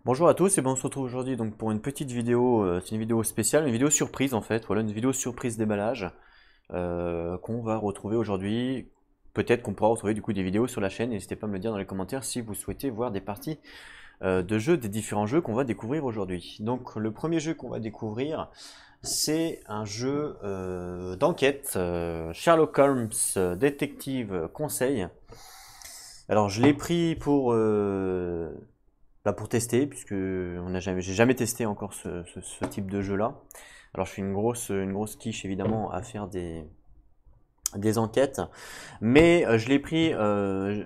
Bonjour à tous et on se retrouve aujourd'hui donc pour une petite vidéo, c'est une vidéo spéciale, une vidéo surprise en fait, voilà une vidéo surprise déballage qu'on va retrouver aujourd'hui. Peut-être qu'on pourra retrouver du coup des vidéos sur la chaîne, n'hésitez pas à me le dire dans les commentaires si vous souhaitez voir des parties de jeux, des différents jeux qu'on va découvrir aujourd'hui. Donc le premier jeu qu'on va découvrir, c'est un jeu d'enquête, Sherlock Holmes Détective Conseil. Alors je l'ai pris pour tester, puisque j'ai jamais testé encore ce type de jeu-là. Alors je suis une grosse quiche évidemment à faire des enquêtes, mais je l'ai pris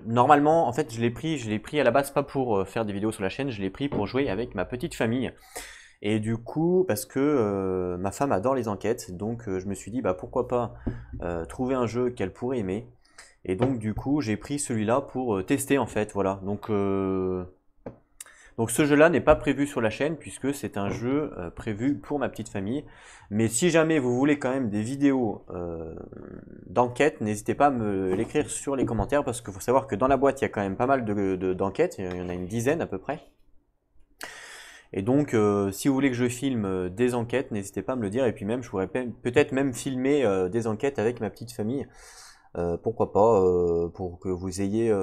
normalement. En fait, je l'ai pris à la base pas pour faire des vidéos sur la chaîne, je l'ai pris pour jouer avec ma petite famille. Et du coup, parce que ma femme adore les enquêtes, donc je me suis dit bah pourquoi pas trouver un jeu qu'elle pourrait aimer. Et donc du coup, j'ai pris celui-là pour tester en fait, voilà. Donc ce jeu-là n'est pas prévu sur la chaîne puisque c'est un jeu prévu pour ma petite famille. Mais si jamais vous voulez quand même des vidéos d'enquête, n'hésitez pas à me l'écrire sur les commentaires parce qu'il faut savoir que dans la boîte il y a quand même pas mal d'enquêtes, il y en a une dizaine à peu près. Et donc si vous voulez que je filme des enquêtes, n'hésitez pas à me le dire et puis même je pourrais peut-être même filmer des enquêtes avec ma petite famille. Pourquoi pas, pour que vous ayez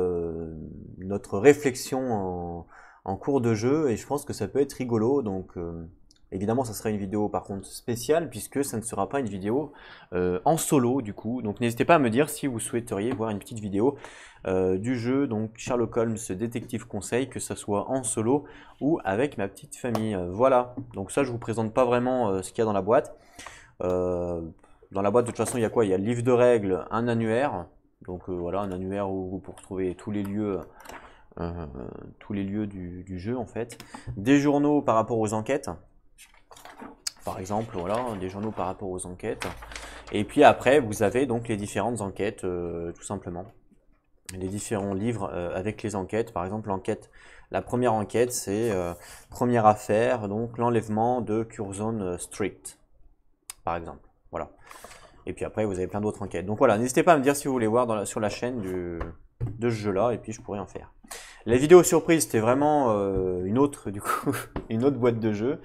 notre réflexion en cours de jeu, et je pense que ça peut être rigolo. Donc évidemment ça sera une vidéo par contre spéciale puisque ça ne sera pas une vidéo en solo du coup. Donc n'hésitez pas à me dire si vous souhaiteriez voir une petite vidéo du jeu, donc Sherlock Holmes Détective Conseil, que ça soit en solo ou avec ma petite famille. Voilà, donc ça je vous présente pas vraiment ce qu'il y a dans la boîte. Euh, Dans la boîte, de toute façon, il y a quoi? Il y a le livre de règles, un annuaire. Donc voilà, un annuaire où vous pourrez retrouver euh, tous les lieux du jeu en fait. Des journaux par rapport aux enquêtes, par exemple, voilà, des journaux par rapport aux enquêtes. Et puis après, vous avez donc les différentes enquêtes, tout simplement. Les différents livres avec les enquêtes. Par exemple, la première enquête, c'est première affaire, donc l'enlèvement de Curzon Street, par exemple. Voilà. Et puis après, vous avez plein d'autres enquêtes. Donc voilà, n'hésitez pas à me dire si vous voulez voir sur la chaîne de ce jeu-là, et puis je pourrais en faire. La vidéo surprise, c'était vraiment une autre, du coup, une autre boîte de jeu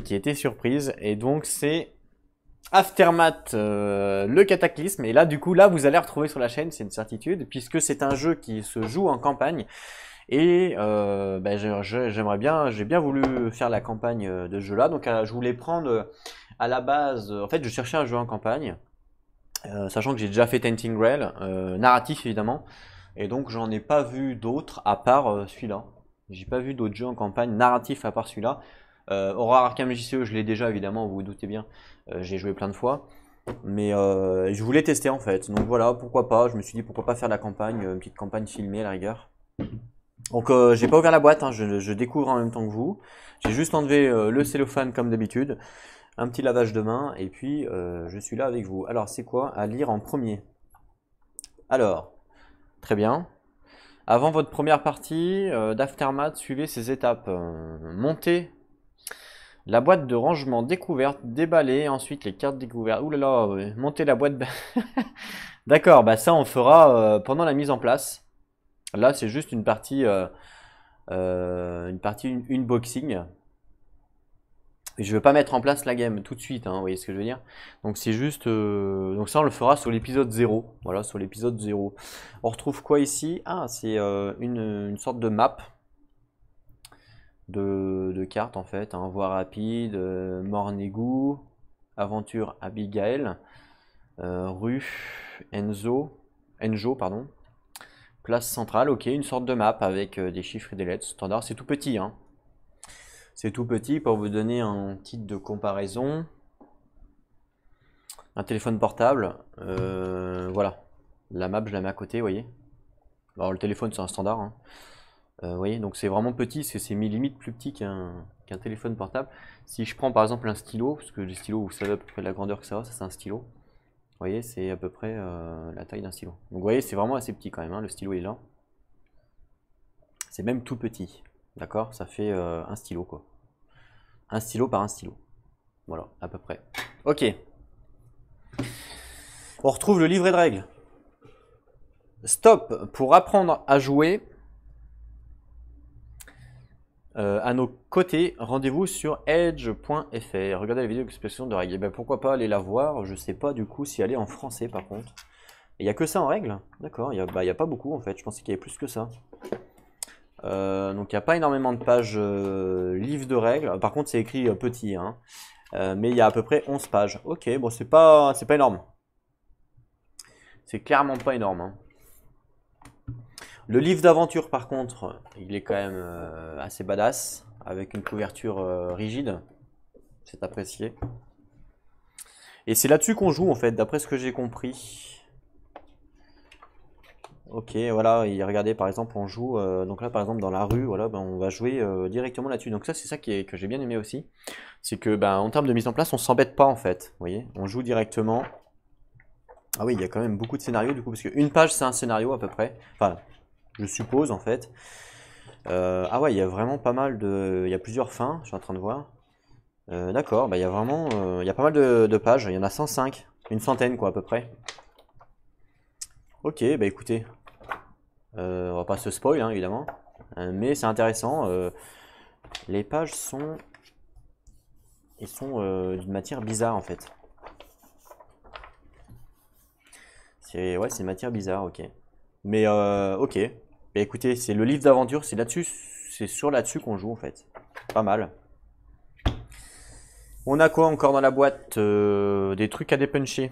qui était surprise. Et donc c'est Aftermath, le cataclysme. Et là, du coup, là, vous allez retrouver sur la chaîne, c'est une certitude, puisque c'est un jeu qui se joue en campagne. Et j'aimerais bien, j'ai bien voulu faire la campagne de ce jeu-là. Donc je voulais prendre à la base, en fait, je cherchais un jeu en campagne, sachant que j'ai déjà fait Tainting Grail, narratif évidemment, et donc j'en ai pas vu d'autres à part celui-là. J'ai pas vu d'autres jeux en campagne narratif à part celui-là. Horror Arkham JCE, je l'ai déjà évidemment, vous vous doutez bien, j'ai joué plein de fois. Mais je voulais tester en fait, donc voilà, pourquoi pas, je me suis dit pourquoi pas faire la campagne, une petite campagne filmée à la rigueur. Donc j'ai pas ouvert la boîte, hein, je découvre en même temps que vous. J'ai juste enlevé le cellophane comme d'habitude, un petit lavage de main, et puis je suis là avec vous. Alors c'est quoi à lire en premier? Alors, très bien. Avant votre première partie d'Aftermath, suivez ces étapes. Montez la boîte de rangement découverte, déballez, ensuite les cartes découvertes. Ouh là là, montez la boîte. D'accord, bah ça on fera pendant la mise en place. Là c'est juste une partie unboxing. Et je ne veux pas mettre en place la game tout de suite, hein, vous voyez ce que je veux dire. Donc c'est juste, donc ça on le fera sur l'épisode 0. Voilà, sur l'épisode 0. On retrouve quoi ici? Ah, c'est une sorte de map de cartes en fait, hein. Voie rapide, Mornegou, aventure Abigail, rue Enjo, pardon. Place centrale, ok, une sorte de map avec des chiffres et des lettres standard. C'est tout petit, hein. C'est tout petit pour vous donner un titre de comparaison. Un téléphone portable, voilà. La map, je la mets à côté, vous voyez. Alors le téléphone, c'est un standard, hein. Vous voyez, donc c'est vraiment petit, c'est limite plus petit qu'un téléphone portable. Si je prends par exemple un stylo, parce que les stylos, vous savez à peu près la grandeur que ça c'est un stylo. Vous voyez, c'est à peu près la taille d'un stylo. Donc vous voyez, c'est vraiment assez petit quand même, hein. Le stylo est là. C'est même tout petit, d'accord? Ça fait un stylo, quoi. Un stylo par un stylo. Voilà, à peu près. Ok. On retrouve le livret de règles. Stop pour apprendre à jouer. À nos côtés, rendez-vous sur edge.fr. Regardez la vidéo d'explication de règles. Eh ben, pourquoi pas aller la voir? Je sais pas du coup si elle est en français par contre. Il n'y a que ça en règle? D'accord, il n'y a pas beaucoup en fait. Je pensais qu'il y avait plus que ça. Donc il n'y a pas énormément de pages livres de règles. Par contre, c'est écrit petit, hein. Mais il y a à peu près 11 pages. Ok, bon, c'est pas énorme. C'est clairement pas énorme, hein. Le livre d'aventure, par contre, il est quand même assez badass, avec une couverture rigide. C'est apprécié. Et c'est là-dessus qu'on joue, en fait, d'après ce que j'ai compris. Ok, voilà, et regardez, par exemple, on joue, donc là, par exemple, dans la rue, voilà, ben, on va jouer directement là-dessus. Donc ça, c'est ça que j'ai bien aimé aussi. C'est que, ben, en termes de mise en place, on s'embête pas, en fait. Vous voyez, on joue directement. Ah oui, il y a quand même beaucoup de scénarios, du coup, parce qu'une page, c'est un scénario, à peu près. Enfin, je suppose, en fait. Ah ouais, il y a vraiment pas mal de... Il y a plusieurs fins, je suis en train de voir. D'accord, bah il y a vraiment... il y a pas mal de pages, il y en a 105. Une centaine, quoi, à peu près. Ok, bah écoutez. On va pas se spoil, hein, évidemment. Mais c'est intéressant. Les pages sont... Ils sont d'une matière bizarre, en fait. Ouais, c'est une matière bizarre, ok. Mais ok. Bah écoutez, c'est le livre d'aventure, c'est là-dessus, c'est sur là-dessus qu'on joue en fait. Pas mal. On a quoi encore dans la boîte? Des trucs à dépuncher.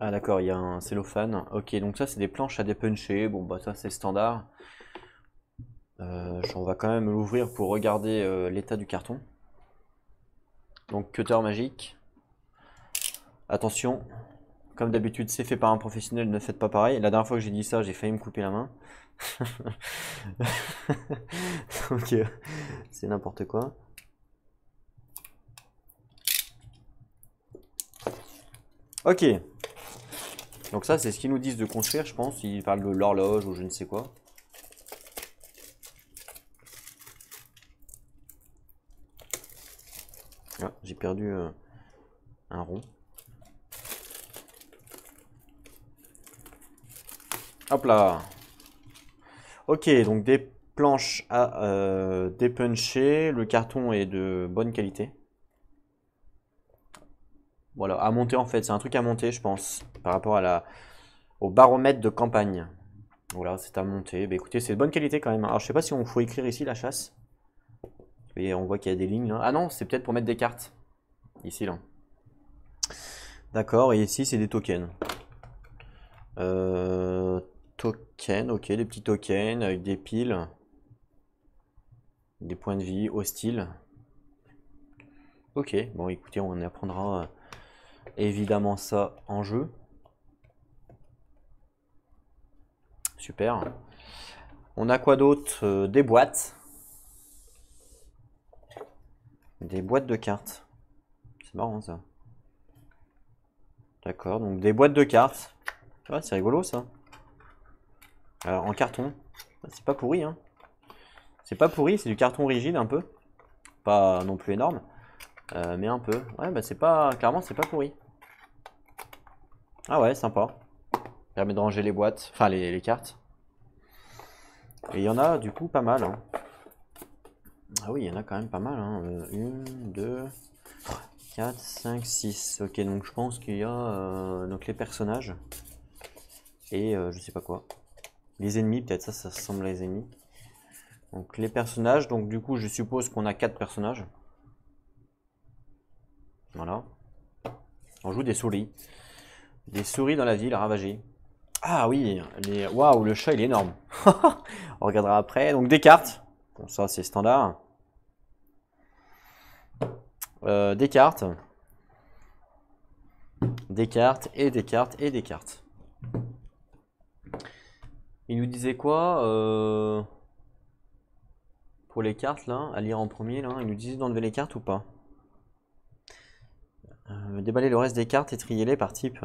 Ah d'accord, il y a un cellophane. Ok, donc ça c'est des planches à dépuncher. Bon bah ça c'est standard. On va quand même l'ouvrir pour regarder l'état du carton. Donc cutter magique. Attention, comme d'habitude c'est fait par un professionnel, ne faites pas pareil. La dernière fois que j'ai dit ça, j'ai failli me couper la main. Donc c'est n'importe quoi. Ok. Donc ça c'est ce qu'ils nous disent de construire, je pense. Ils parlent de l'horloge ou je ne sais quoi. Ah, j'ai perdu un rond. Hop là. Ok, donc des planches à dépuncher. Le carton est de bonne qualité. Voilà, à monter en fait. C'est un truc à monter, je pense, par rapport au baromètre de campagne. Voilà, c'est à monter. Bah, écoutez, c'est de bonne qualité quand même. Alors, je sais pas si on faut écrire ici la chasse. Et on voit qu'il y a des lignes là. Ah non, c'est peut-être pour mettre des cartes. Ici, là. D'accord, et ici, c'est des tokens. Tokens, ok, des petits tokens avec des piles. Des points de vie, hostiles. Ok, bon écoutez, on apprendra évidemment ça en jeu. Super. On a quoi d'autre? Des boîtes. Des boîtes de cartes. C'est marrant ça. D'accord, donc des boîtes de cartes. Ouais, c'est rigolo ça. Alors en carton. C'est pas pourri, hein. C'est pas pourri, c'est du carton rigide un peu. Pas non plus énorme. Mais un peu. Ouais, bah c'est pas. Clairement, c'est pas pourri. Ah ouais, sympa. Permet de ranger les boîtes. Enfin, les cartes. Et il y en a du coup pas mal, hein. Ah oui, il y en a quand même pas mal, hein. 1, 2, 4, 5, 6. Ok, donc je pense qu'il y a donc les personnages. Et je sais pas quoi. Les ennemis, peut-être ça ressemble à les ennemis. Donc les personnages, donc du coup je suppose qu'on a 4 personnages. Voilà. On joue des souris. Des souris dans la ville ravagée. Ah oui, waouh, le chat il est énorme. On regardera après. Donc des cartes. Bon, ça c'est standard. Des cartes. Des cartes et des cartes et des cartes. Il nous disait quoi pour les cartes là, à lire en premier là, il nous disait d'enlever les cartes ou pas? Déballer le reste des cartes et trier-les par type.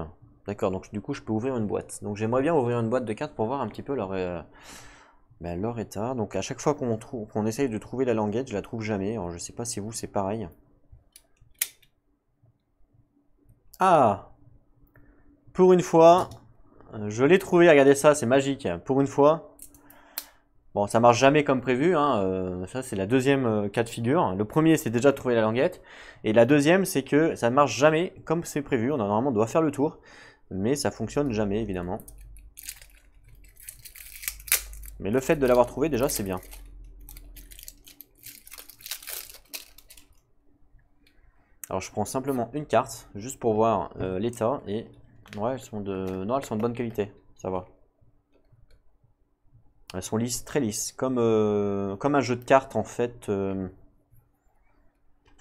D'accord, donc du coup je peux ouvrir une boîte. Donc j'aimerais bien ouvrir une boîte de cartes pour voir un petit peu leur état. Donc à chaque fois qu'on essaye de trouver la languette, je la trouve jamais. Alors je sais pas si vous c'est pareil. Ah! Pour une fois, je l'ai trouvé, regardez ça, c'est magique. Pour une fois, Bon, ça marche jamais comme prévu, hein, ça c'est la deuxième cas de figure. Le premier c'est déjà de trouver la languette, et la deuxième c'est que ça ne marche jamais comme c'est prévu. Normalement on doit faire le tour, mais ça fonctionne jamais évidemment. Mais le fait de l'avoir trouvé déjà c'est bien. Alors je prends simplement une carte, juste pour voir l'état, et ouais elles sont non, elles sont de bonne qualité, ça va. Elles sont lisses, très lisses, comme un jeu de cartes en fait. Ouais,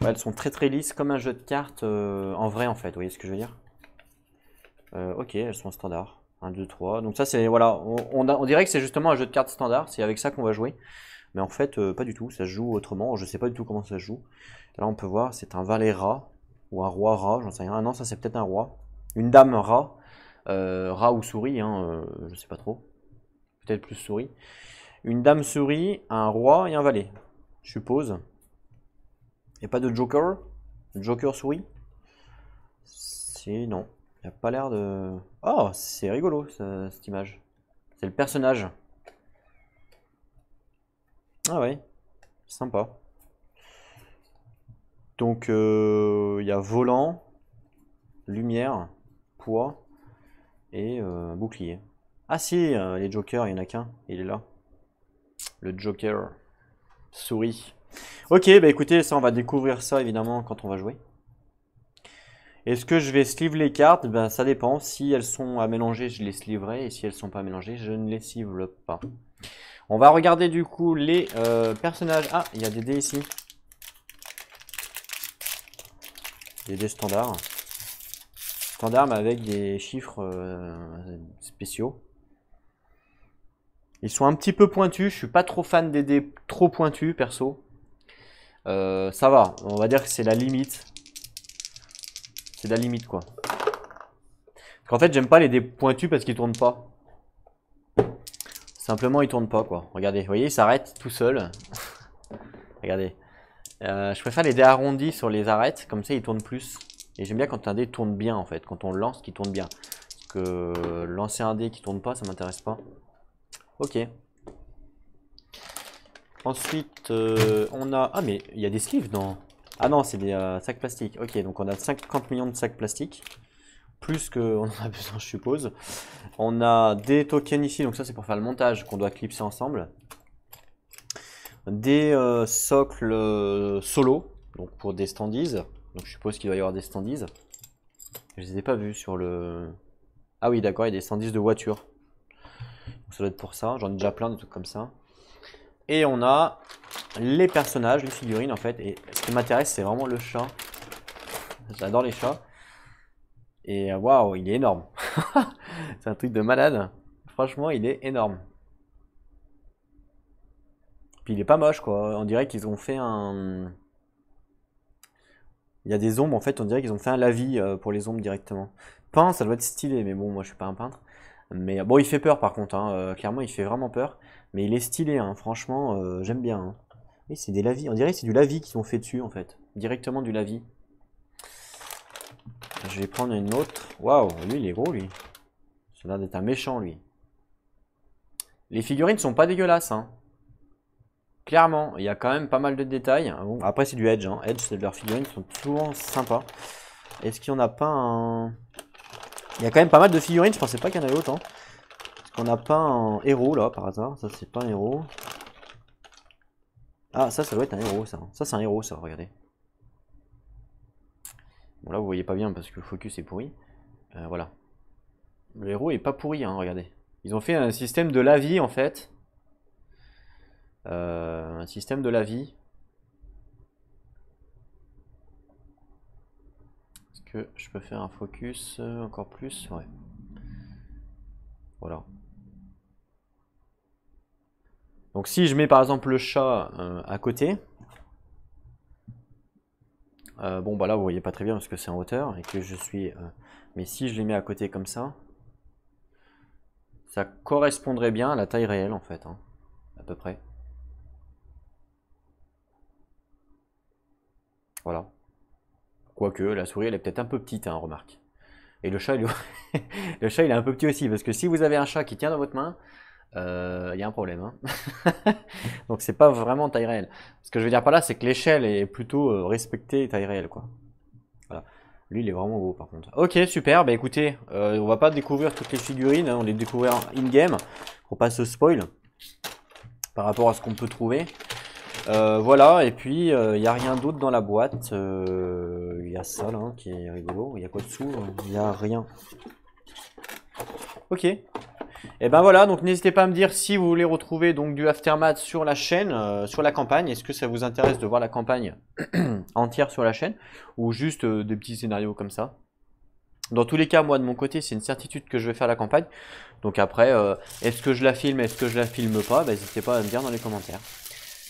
elles sont très lisses, comme un jeu de cartes en vrai en fait, vous voyez ce que je veux dire? Ok, elles sont standard. 1, 2, 3. Donc ça c'est, voilà, on dirait que c'est justement un jeu de cartes standard, c'est avec ça qu'on va jouer. Mais en fait, pas du tout, ça se joue autrement, je sais pas du tout comment ça se joue. Là on peut voir, c'est un valet rat, ou un roi rat, j'en sais rien. Ah non, ça c'est peut-être un roi. Une dame rat, rat ou souris, hein, je sais pas trop. Peut-être plus souris. Une dame souris, un roi et un valet, je suppose. Et pas de joker? Joker souris? Si, non. Il n'y a pas l'air de... Oh, c'est rigolo cette image. C'est le personnage. Ah ouais, sympa. Donc, il y a volant, lumière, poids et bouclier. Ah si, les jokers, il n'y en a qu'un, il est là. Le joker souris. Ok, bah écoutez, ça on va découvrir ça évidemment quand on va jouer. Est-ce que je vais sleeve les cartes? Ben ça dépend. Si elles sont à mélanger, je les sleeverai. Et si elles sont pas mélangées, je ne les sleeve pas. On va regarder du coup les personnages. Ah, il y a des dés ici. Des dés standards. Standards mais avec des chiffres spéciaux. Ils sont un petit peu pointus. Je suis pas trop fan des dés trop pointus perso. Ça va. On va dire que c'est la limite. C'est la limite quoi. Parce qu'en fait j'aime pas les dés pointus parce qu'ils tournent pas. Simplement ils tournent pas quoi. Regardez, vous voyez, il s'arrête tout seul. Regardez. Je préfère les dés arrondis sur les arêtes, comme ça ils tournent plus. Et j'aime bien quand un dé tourne bien en fait, quand on le lance qui tourne bien. Parce que lancer un dé qui tourne pas, ça m'intéresse pas. Ok. Ensuite, on a... Ah mais il y a des sleeves dans... Ah non, c'est des sacs plastiques. Ok, donc on a 50 millions de sacs plastiques. Plus qu'on en a besoin, je suppose. On a des tokens ici, donc ça c'est pour faire le montage qu'on doit clipser ensemble. Des socles solo, donc pour des standees. Donc je suppose qu'il doit y avoir des standees. Je les ai pas vus sur le... Ah oui, d'accord, il y a des standees de voiture. Donc ça doit être pour ça, j'en ai déjà plein de trucs comme ça. Et on a les personnages, les figurines en fait. Et ce qui m'intéresse, c'est vraiment le chat. J'adore les chats. Et waouh, il est énorme. C'est un truc de malade. Franchement, il est énorme. Puis il est pas moche quoi. On dirait qu'ils ont fait un... Il y a des ombres en fait, on dirait qu'ils ont fait un lavis pour les ombres directement. Peint, ça doit être stylé, mais bon, moi je suis pas un peintre. Mais bon, il fait peur par contre, hein. Clairement il fait vraiment peur. Mais il est stylé, hein. Franchement, j'aime bien, hein. Oui, c'est des lavis, on dirait que c'est du lavis qu'ils ont fait dessus en fait. Directement du lavis. Je vais prendre une autre. Waouh, lui il est gros lui. Ça a l'air d'être un méchant lui. Les figurines sont pas dégueulasses, hein. Clairement, il y a quand même pas mal de détails. Bon, après c'est du Edge, hein. Edge, c'est de leurs figurines, sont souvent sympas. Est-ce qu'il n'y en a pas un... Il y a quand même pas mal de figurines, je pensais pas qu'il y en avait autant. Est-ce qu'on n'a pas un héros là par hasard? Ça c'est pas un héros. Ah ça doit être un héros ça. Ça c'est un héros ça, regardez. Bon là vous voyez pas bien parce que le focus est pourri. Voilà. Le héros est pas pourri, hein, regardez. Ils ont fait un système de lavis en fait. Un système de lavis. Est-ce que je peux faire un focus encore plus? Ouais. Voilà. Donc si je mets par exemple le chat à côté, bon bah là vous voyez pas très bien parce que c'est en hauteur et que je suis... mais si je les mets à côté comme ça correspondrait bien à la taille réelle en fait, hein, à peu près. Voilà. Quoique la souris elle est peut-être un peu petite, hein, remarque. Et le chat, le chat il est un peu petit aussi, parce que si vous avez un chat qui tient dans votre main, il y a un problème, hein. Donc c'est pas vraiment taille réelle. Ce que je veux dire par là, c'est que l'échelle est plutôt respectée taille réelle, quoi. Voilà. Lui, il est vraiment beau, par contre. Ok, super. Bah écoutez, on va pas découvrir toutes les figurines, hein, on les découvrir in-game pour pas se spoil par rapport à ce qu'on peut trouver. Voilà, et puis il n'y a rien d'autre dans la boîte. Il y a ça là qui est rigolo. Il y a quoi dessous? Il n'y a rien. Ok. Et ben voilà, donc n'hésitez pas à me dire si vous voulez retrouver donc du Aftermath sur la chaîne, sur la campagne. Est-ce que ça vous intéresse de voir la campagne entière sur la chaîne ou juste des petits scénarios comme ça? Dans tous les cas, moi de mon côté, c'est une certitude que je vais faire la campagne. Donc après, est-ce que je la filme, est-ce que je la filme pas? Bah, n'hésitez pas à me dire dans les commentaires.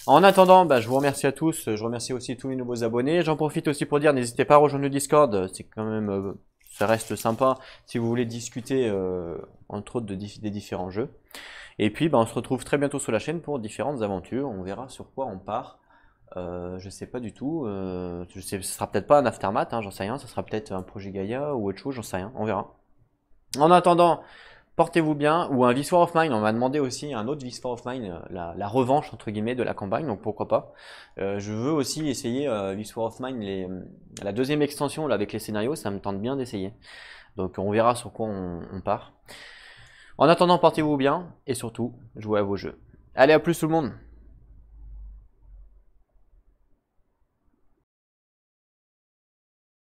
En attendant, bah, je vous remercie à tous. Je remercie aussi tous les nouveaux abonnés. J'en profite aussi pour dire, n'hésitez pas à rejoindre le Discord. C'est quand même, ça reste sympa si vous voulez discuter entre autres des différents jeux. Et puis, bah, on se retrouve très bientôt sur la chaîne pour différentes aventures. On verra sur quoi on part. Je sais pas du tout. Je sais, ce sera peut-être pas un Aftermath, hein, j'en sais rien. Ce sera peut-être un projet Gaïa ou autre chose, j'en sais rien. On verra. En attendant, portez-vous bien, ou un This War of Mine, on m'a demandé aussi un autre This War of Mine, la revanche entre guillemets de la campagne, donc pourquoi pas. Je veux aussi essayer This War of Mine, la deuxième extension là, avec les scénarios, ça me tente bien d'essayer. Donc on verra sur quoi on part. En attendant, portez-vous bien, et surtout, jouez à vos jeux. Allez, à plus tout le monde!